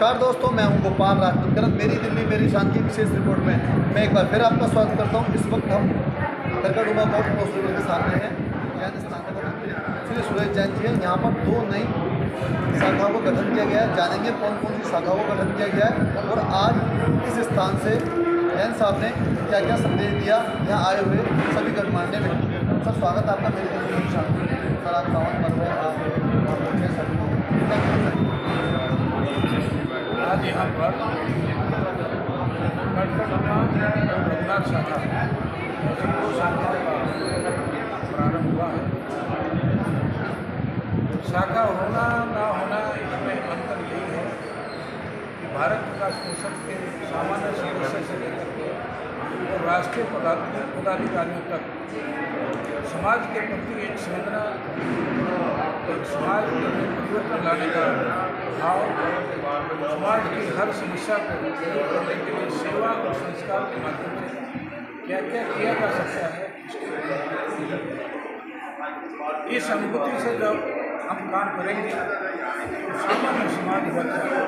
नमस्कार दोस्तों, मैं हूं गोपाल राजपूत। मेरी दिल्ली मेरी शांति विशेष रिपोर्ट में मैं एक बार फिर आपका स्वागत करता हूं। इस वक्त हम करकड़ुमा कोर्ट हॉस्पिटल के सामने हैं। जैन स्नातक श्री सुरेश जैन जी हैं। यहाँ पर 2 नई शाखाओं का गठन किया गया है। जानेंगे कौन कौन सी शाखाओं का गठन किया गया है और आज इस स्थान से जैन साहब ने क्या क्या संदेश दिया यहाँ आए हुए सभी गणमान्य व्यक्ति। सर, स्वागत आपका मेरे दिल्ली शांति। सर, आप पावन पर्व है, आज यहाँ पर रघुनाथ शाखा प्रारंभ हुआ है। शाखा होना ना होना इसमें अंतर यही है कि भारत विकास परिषद के सामान्य सदस्य से लेकर के और राष्ट्रीय पदाधिकारियों तक समाज के प्रति एक संवेदना, एक समाज में परिवर्तन लाने का भाव, समाज की हर समस्या को दूर करने के लिए सेवा और संस्कार के माध्यम से क्या क्या किया जा सकता है, इस अनुभूति से जब हम काम करेंगे तो सामान्य समाज बन जाएगा।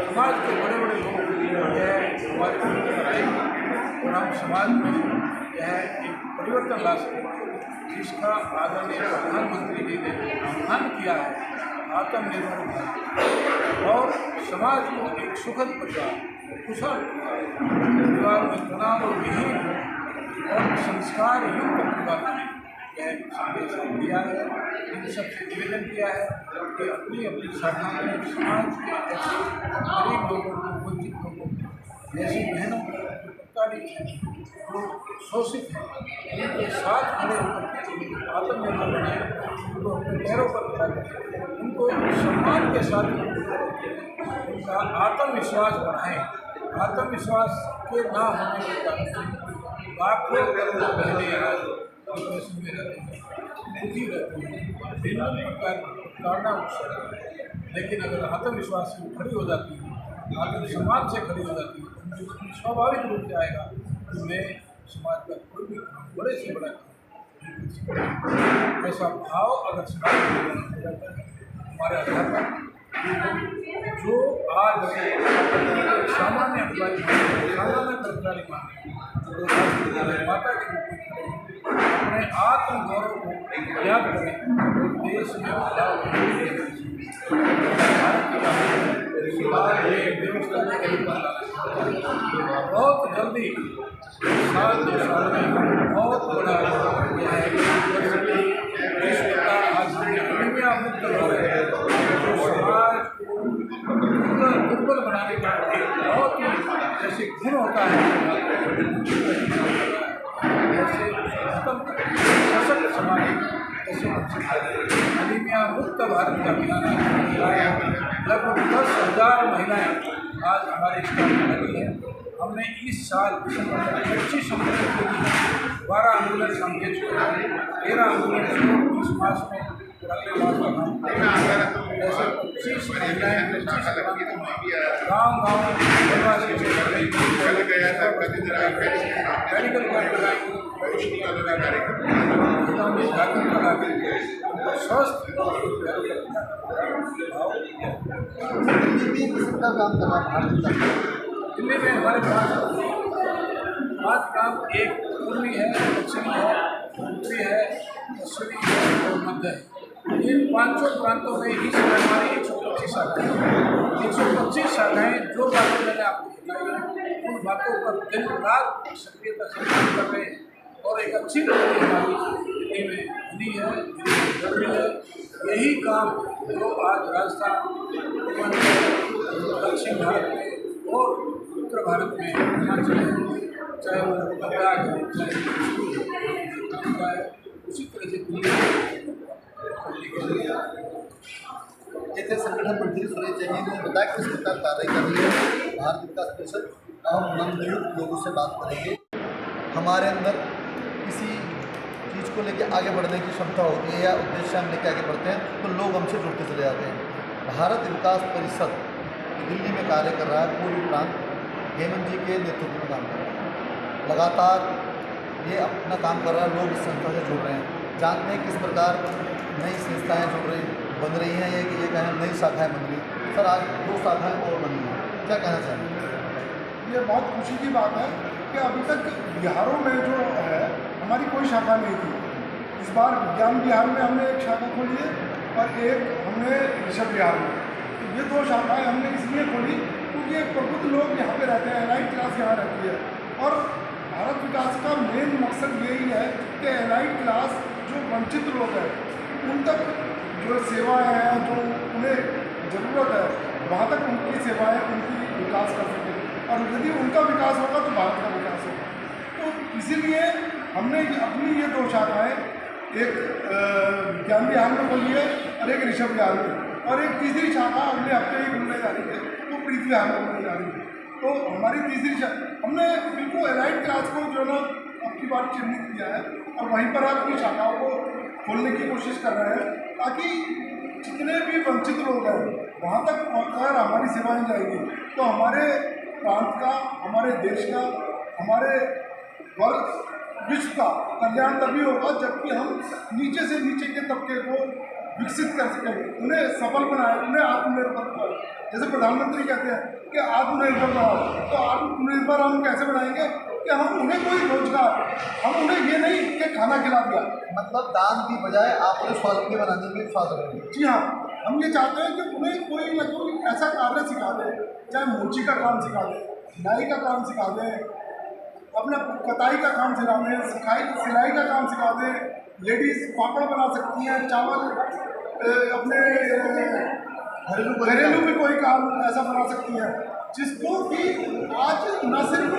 समाज के बड़े बड़े लोग यह हमारे कराएंगे और हम समाज में यह एक परिवर्तन ला सकेंगे, जिसका आदरणीय प्रधानमंत्री जी ने आह्वान किया है, आत्मनिर्भर भारत, और समाज को एक सुखद परिवार, कुशल परिवार में तनाव विहीन और संस्कार युक्त परिवार में यह संदेश दिया है। इन सबसे निवेदन किया है कि अपनी अपनी शाखा में समाज के ऐसे गरीब लोगों को, वंचित लोगों को, ऐसी बहनों को, जो शोषित हैं, उनके साथ खड़े होकर आत्मनिर्भर बनाए, उनको अपने पैरों पर खड़ा करें, उनको सम्मान के साथ उनका आत्मविश्वास बढ़ाएं। आत्मविश्वास के ना होने के कारण लाखों करोड़ों बहनें डिप्रेशन में रहती हैं, दुखी रहती हैं, भिन्न प्रकार कारणा है। लेकिन अगर आत्मविश्वास से खड़ी हो जाती है, आत्मसम्मान से खड़ी हो जाती है, उनके मन में स्वाभाविक रूप से आएगा कि मैं समाज का कोई भी काम बड़े से बड़ा काम, ऐसा भाव अगर समाज में हो जाता है हमारे आधार पर, जो आज सामान्य एम्प्लॉय, सामान्य कर्मचारी माने, माता के रूप में खड़े हैं, अपने आत्मगौरव को याद करें और देश में बदलाव व्यवस्था बहुत जल्दी 7 साल में बहुत बड़ा विश्व का आज दुनिया मुक्त हो रहे हैं, जो समाज को दुर्बल बनाने का बहुत ही जैसे गुण होता है, जैसे सशक्त समाज, अनिमिया मुक्त भारत का अभियान लगभग 10,000 महिलाएं आज हमारे स्टाफ में लगी हैं। हमने इस साल 25 अप्रैल के लिए 12 एम्बुलेंस हम दे चुके हैं, 13 एम्बुलेंस को इस मास में अगले मास का काम करेंगे। ऐसे 25 महिलाएं गाँव मेडिकल कैंप लगाएंगे, स्वस्थ दिल्ली में हमारे पास काम एक पूर्वी है, पश्चिमी है, उत्तरी है, पश्चिमी है और मध्य है। इन 5 प्रांतों में ही हमारी 125 शाखाएँ, 125 शाखाएँ जो बातें मैंने आपको बताई उन बातों पर दिन रात सक्रियता से काम कर रहे हैं और एक अच्छी नौकरी हमारी दिल्ली में बनी है, जरूरी है। यही काम जो आज राजस्थान, दक्षिण भारत में और उत्तर भारत में हिमाचल में, चाहे वो लद्दाख है, चाहे उसी तरह से जैसे संगठन मंत्री सुरेश जैन ने बताया किस प्रकार कार्य कर रही है भारत विकास परिषद। हम नवनियुक्त लोगों से बात करेंगे। हमारे अंदर किसी चीज़ को लेकर आगे बढ़ने की क्षमता होती है या उद्देश्य हम लेकर आगे बढ़ते हैं तो लोग हमसे जुड़ते चले जाते हैं। भारत विकास परिषद दिल्ली में कार्य कर रहा है, पूर्वी प्रांत हेमंत जी के नेतृत्व में काम कर रहा है। लगातार ये अपना काम कर रहा है, लोग इस संस्था से जुड़ रहे हैं। जानते हैं किस प्रकार नई संस्थाएँ जुड़ रही बन रही हैं, ये कहें नई शाखाएँ बन रही। सर आज 2 शाखाएँ और बनी हैं, क्या कहना चाहेंगे? ये बहुत खुशी की बात है कि अभी तक बिहारों में जो है हमारी कोई शाखा नहीं थी। इस बार विज्ञान बिहार में हमने एक शाखा खोली है और एक हमने ऋषभ बिहार में। तो ये 2 शाखाएं हमने इसलिए खोली क्योंकि एक प्रबुद्ध लोग यहाँ पे रहते हैं, एलाइट क्लास यहाँ रहती है और भारत विकास का मेन मकसद यही है कि एलाइट क्लास जो वंचित लोग हैं उन तक जो सेवाएँ हैं, जो उन्हें ज़रूरत है, वहाँ तक उनकी सेवाएँ उनकी विकास कर सकें और यदि उनका विकास होगा तो भारत का विकास होगा। तो इसीलिए हमने अपनी ये 2 शाखाएँ एक विज्ञान बिहार में खोली है और एक ऋषभ बिहार में और एक तीसरी शाखा अगले हफ्ते ही खुलने जा रही है, वो प्रीति बिहार में खुलने जा रही है। तो हमारी तीसरी हमने बिल्कुल एलाइट क्लास को जो ना अपनी बार चिन्हित किया है और वहीं पर अपनी शाखाओं को खोलने की कोशिश कर रहे हैं ताकि जितने भी वंचित लोग हैं वहाँ तक अगर हमारी सेवाएं जाएगी तो हमारे प्रांत का, हमारे देश का, हमारे वर्ग विश्व का कल्याण तभी होगा जबकि हम नीचे से नीचे के तबके को विकसित कर सकें, उन्हें सफल बनाएं, उन्हें आत्मनिर्भर बनाएं। जैसे प्रधानमंत्री कहते हैं कि आत्मनिर्भर बनाओ, तो आत्मनिर्भर हम कैसे बनाएंगे कि हम उन्हें कोई रोजगार, हम उन्हें ये नहीं कि खाना खिला दिया, मतलब दान की बजाय आप उन्हें स्वावलंबी बनाने के लिए स्वागत करेंगे। जी हाँ, हम ये चाहते हैं कि उन्हें कोई ना कोई ऐसा कार्य सिखा दें, चाहे मोची का काम सिखा दें, नाई का काम सिखा दें, अपना कताई का काम सिखा दें, सिलाई का काम सिखा दें, लेडीज़ पापड़ बना सकती हैं, चावल अपने घरेलू भी कोई काम ऐसा बना सकती हैं जिसको कि आज न सिर्फ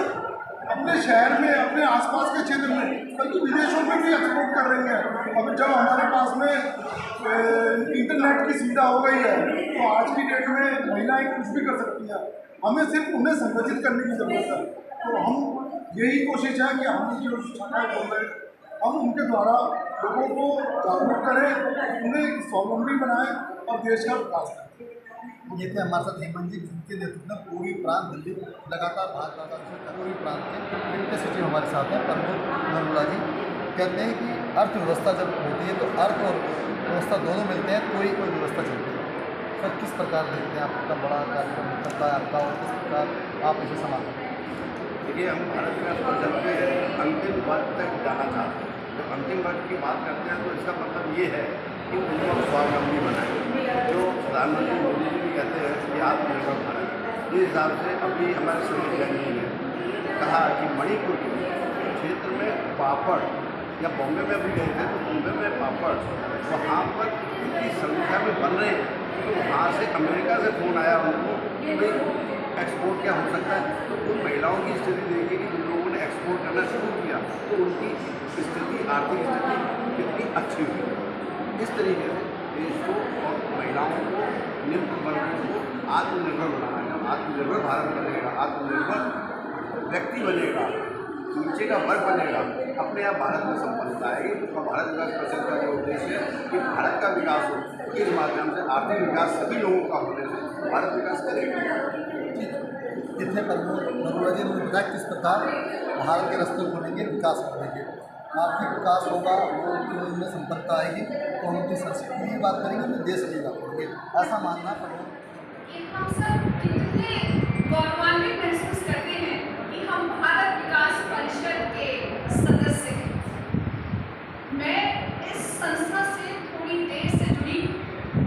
अपने शहर में, अपने आसपास के क्षेत्र में बल्कि विदेशों में भी एक्सपोर्ट कर रही हैं। अब जब हमारे पास में इंटरनेट की सुविधा हो गई है तो आज की डेट में महिलाएं कुछ भी कर सकती हैं, हमें सिर्फ उन्हें संगठित करने की ज़रूरत है। तो हम यही कोशिश है कि हम जो शाखाएं बोल रहे हैं हम उनके द्वारा लोगों को जागरूक करें, उन्हें स्वावलंबी बनाएं और देश का विकास करें। ये थे हमारे साथ हेमंत जी, जिनके नेतृत्व में पूरी प्रांत दिल्ली लगातार भाजपा पूरी प्रांत के डिप्टी सचिव हमारे साथ हैं प्रमोद नरुला जी। कहते हैं कि अर्थव्यवस्था जब होती है तो अर्थ और व्यवस्था दोनों मिलते हैं तो ही कोई व्यवस्था चलती है। सर किस प्रकार देखते हैं, आपका बड़ा कार्यक्रम चलता है आपका और किस प्रकार आप इसे संभालते हैं? देखिए, हम भारत में जब अंतिम वर्ग तक जाना चाहते हैं, जब अंतिम वर्ग की बात करते हैं तो इसका मतलब ये है कि उनको स्वावलंबी बनाए, जो प्रधानमंत्री मोदी जी भी कहते हैं कि आत्मनिर्भर भारत। इस हिसाब से अभी हमारे सुरेश जैन जी ने कहा कि मणिपुर के क्षेत्र में पापड़, या बॉम्बे में भी गए थे तो बॉम्बे में पापड़ वहाँ पर इतनी संख्या में बन रहे हैं तो वहाँ से अमेरिका से फ़ोन आया उनको कि भाई एक्सपोर्ट क्या हो सकता है। तो उन महिलाओं की स्थिति देखिए कि जिन लोगों ने एक्सपोर्ट करना शुरू किया तो उनकी स्थिति, आर्थिक स्थिति कितनी अच्छी हुई। इस तरीके से देश को और महिलाओं को, निम्न वर्ग को आत्मनिर्भर बनाना, आत्मनिर्भर भारत बनेगा, आत्मनिर्भर व्यक्ति बनेगा, नीचे का वर्ग बनेगा, अपने आप भारत में संपन्नता आएगी। और भारत विकास परिषद का जो उद्देश्य है कि भारत का विकास हो, इस माध्यम से आर्थिक विकास सभी लोगों का होने से भारत विकास करेगा। कितने प्रमोद नरुला जी ने बताया किस प्रकार भारत के रास्ते खोलेंगे, विकास करेंगे, आर्थिक विकास होगा, वो उनमें संपन्नता आएगी तो हम उनकी संस्कृति की बात करेंगे, अपने देश की बात करेंगे, ऐसा मानना प्रमोद। हम सब कितने गौरवान्वित महसूस करते हैं कि हम भारत विकास परिषद के सदस्य हैं। मैं इस संस्था से थोड़ी देर से जुड़ी,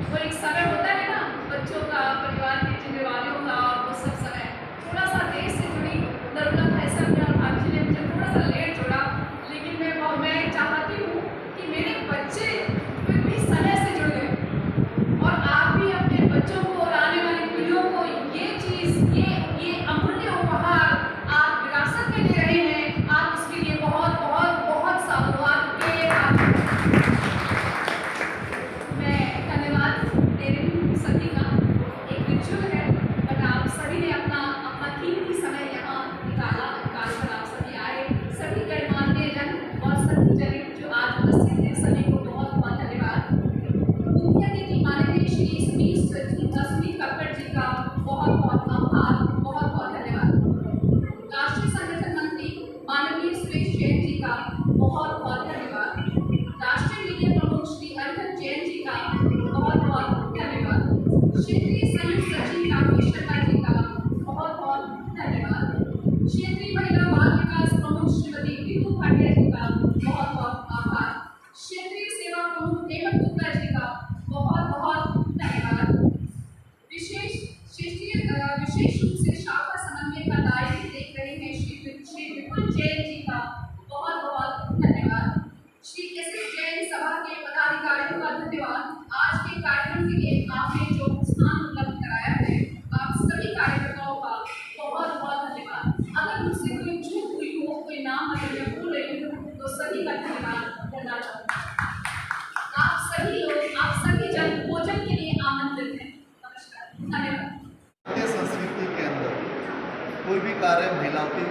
वो एक समय होता है ना बच्चों का, परिवार की जिम्मेवारियों का, वो सब समय थोड़ा सा देर से जुड़ी। नरुला भाई साहब ने और भाभी ने मुझे थोड़ा सा लेट जोड़ा, लेकिन मैं चाहती हूँ कि मेरे बच्चे भी समय से जुड़ गए और आप भी अपने बच्चों को और आने वाली पीढ़ियों को ये चीज़, ये अमूल्य उपहार आप विरासत में दे रहे हैं। आप इसके लिए बहुत का बहुत बहुत आभार। क्षेत्रीय सेवा प्रमुख हेमंत गुप्ता जी का बहुत बहुत धन्यवाद। विशेष रूप से शाखा समन्वय का दायित्व देख रहे हैं श्री विपुल जैन जी का बहुत बहुत धन्यवाद। श्री एस जैन सभा के पदाधिकारियों का धन्यवाद। आज के कार्यक्रम के लिए आपने जो स्थान उपलब्ध कराया है, आप सभी कार्यकर्ताओं का बहुत बहुत धन्यवाद। अगर मुझसे कोई चूक हुई हो, कोई नाम अगर मैं भूल रही हूँ, तो सभी का धन्यवाद करना चाहूँगा। आप सभी जन भोजन के लिए आमंत्रित हैं। नमस्कार, धन्यवाद। भारतीय संस्कृति के अंदर कोई भी कार्य महिलाओं की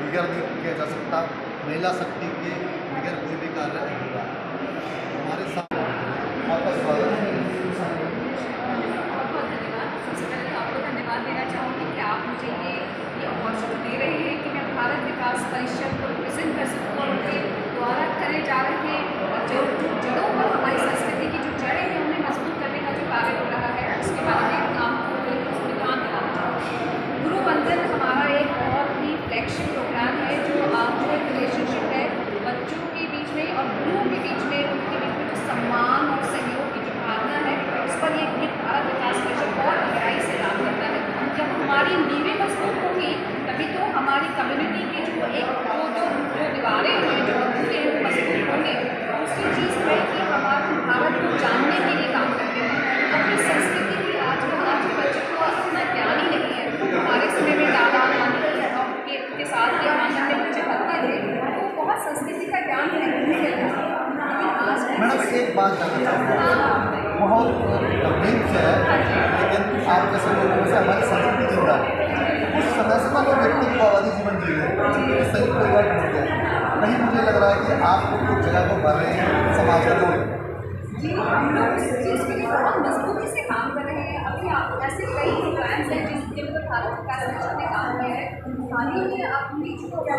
बगैर नहीं किया जा सकता। महिला शक्ति के बगैर कोई भी कार्य अधूरा है। हमारे साथ आपका स्वागत है। बहुत बहुत धन्यवाद। सबसे पहले तो आपको धन्यवाद देना चाहूँगी कि आप मुझे ये अपॉर्चुनिटी दे रहे हैं कि मैं भारत विकास परिषद को रिप्रेजेंट कर सकूँ और उनके द्वारा करे जा रहे जो जड़ों पर हमारी संस्कृति की जो जड़ें हैं उन्हें मजबूत करने का जो कार्य हो रहा है, उसके बारे में काम को ध्यान दिलाना चाहूँगी। गुरु वंदन हमारा एक बहुत ही फ्लैगशिप प्रोग्राम है जो एक रिलेशनशिप है बच्चों के बीच में और गुरुओं के बीच में, उनके बीच में जो सम्मान और सहयोग की जो भावना है, उस पर ये भारत विकास परिषद बहुत गहराई से काम करता है। जब हमारी नींवें मजबूत होंगी तभी तो हमारी कम्युनिटी की जो दीवारें हैं, जो बूते हैं, मजबूत होंगे। दूसरी चीज़ है कि हमारे भारत को जानने के लिए काम करते हैं। अपनी संस्कृति की आज के बच्चे को इतना ज्ञान ही नहीं है। हमारे समय में दादा के साथ या माता के बच्चे पढ़ते थे तो बहुत संस्कृति का ज्ञान है। लेकिन आज मैडम एक बात जानना चाहूँगा, बहुत गंभीर से है, लेकिन आप जैसे लोगों से हमारी संस्कृति जिंदा है। उस समय से ना लोग व्यक्ति को आबादी जीवन जी रहे हैं, संयुक्त परिवार ढूंढ गए। कहीं मुझे लग रहा है कि आप कुछ जगह को भर रहे हैं, समाज को जोड़ रहे हैं। जी, हम लोग इस चीज़ के लिए बहुत मजबूती से काम कर रहे हैं। अभी आप ऐसे कई प्रोग्राम्स हैं जिनके मतलब भारत विकास परिषद ने काम किया है। हाल ही में अपनी जो हमारा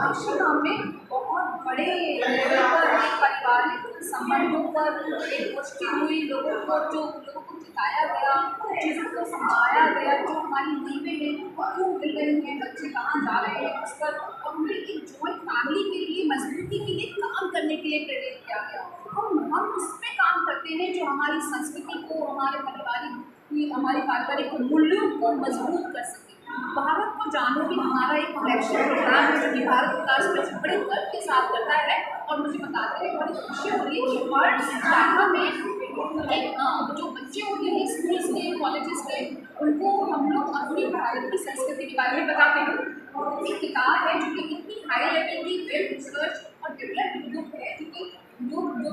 अक्षरधाम में बहुत बड़े लेवल पर एक पारिवारिक संबंधों पर एक पुष्टि हुई। लोगों को जिताया गया, चीज़ों को समझाया गया, जो हमारी नींवें हैं वो क्यों मिल रही हैं, बच्चे कहाँ जा रहे हैं, उस पर हमने एक जॉइंट फैमिली के लिए मजबूती के लिए काम करने के लिए प्रेरित किया गया। हम उस पर काम करते हैं जो हमारी संस्कृति को, हमारे पारिवारिक मूल्यों को मजबूत कर सके। भारत को जानो भी हमारा एक फ्लैगशिप प्रोग्राम है जो कि भारत विकास परिषद बड़े गर्व के साथ करता है। और मुझे बताते हैं बड़ी खुशी हो रही है कि हर शाखा में एक जो बच्चे होते हैं स्कूल्स के, कॉलेजेस के, उनको हम लोग अपनी भारत की संस्कृति के बारे में बताते हैं। एक किताब है जो कि इतनी हाई लेवल की वेल रिसर्च और डेवलप्ड बुक है जो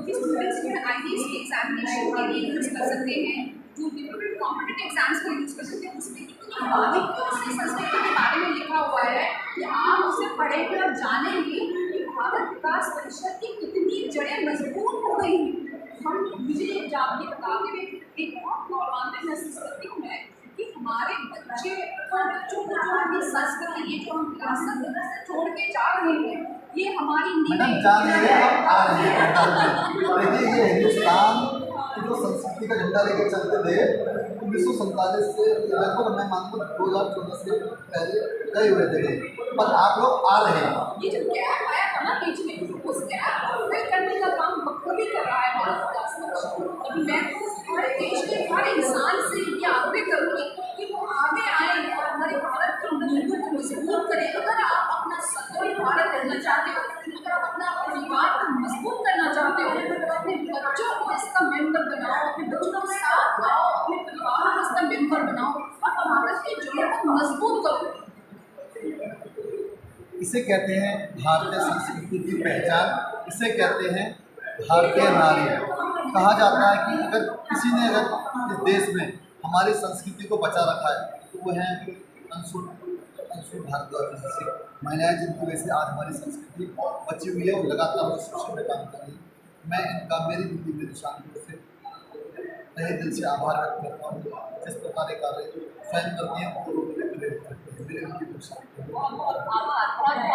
कि स्टूडेंट्स में IELTS के एग्जामिनेशन के लिए यूज़ कर सकते हैं, जो डिफरेंट कॉम्पिटिटिव एग्जाम्स को यूज़ कर सकते हैं। उसमें इतनी संस्कृति के बारे में लिखा हुआ है कि आप उसे पढ़ेंगे और जानेंगे कि भारत विकास परिषद की कितनी जड़ें मजबूत हो गई हैं। मुझे ये बताते हुए एक बहुत गौरवान्वित महसूस करती हूँ मैं कि हमारे बच्चों को जो हमारी संस्कृति, ये जो हम विरासत छोड़ के जा रहे हैं, ये हमारी मैडम जान रहे हैं, आप आ रहे हैं। देखिए ये हिंदुस्तान की जो संस्कृति का झंडा लेकर चलते थे 1947 से लगभग मैं मानता हूँ 2014 से पहले गए हुए थे, पर आप लोग आ रहे हैं। ये जो गैप आया था ना बीच में, उस गैप को फिल करने का काम बखूबी कर रहा है भारत विकास परिषद। और मैं हर देश के हर इंसान से ये आग्रह करूँगी कि वो आगे आए और हमारे भारत की नींवों को मजबूत करें। अगर आप अपना सदृढ़ भारत रहना चाहते हो, अगर आप अपना परिवार को मजबूत करना चाहते हो, तो अपने बच्चों को इसका मेंबर बनाओ, अपने बच्चों के साथ आओ, अपने परिवार को इसका मेंबर बनाओ और भारत की जड़ों को मजबूत करो। इसे कहते हैं भारतीय संस्कृति की पहचान, इसे कहते हैं भारतीय नारी। कहा जाता है कि अगर किसी ने अगर इस देश में हमारी संस्कृति को बचा रखा है तो वो है अंशुल भारद्वाज जैसी महिलाएं, जिनकी वजह से आज हमारी संस्कृति बची हुई है और लगातार उस विषय में काम कर रही है। मैं इनका मेरी दिल्ली मेरी शांति से तहे दिल से आभार व्यक्त करता हूँ। जिस प्रकार के कार्य स्वयं करती हैं और लोगों को प्रेरित करती हैं, मेरे उनकी बहुत बहुत आभार।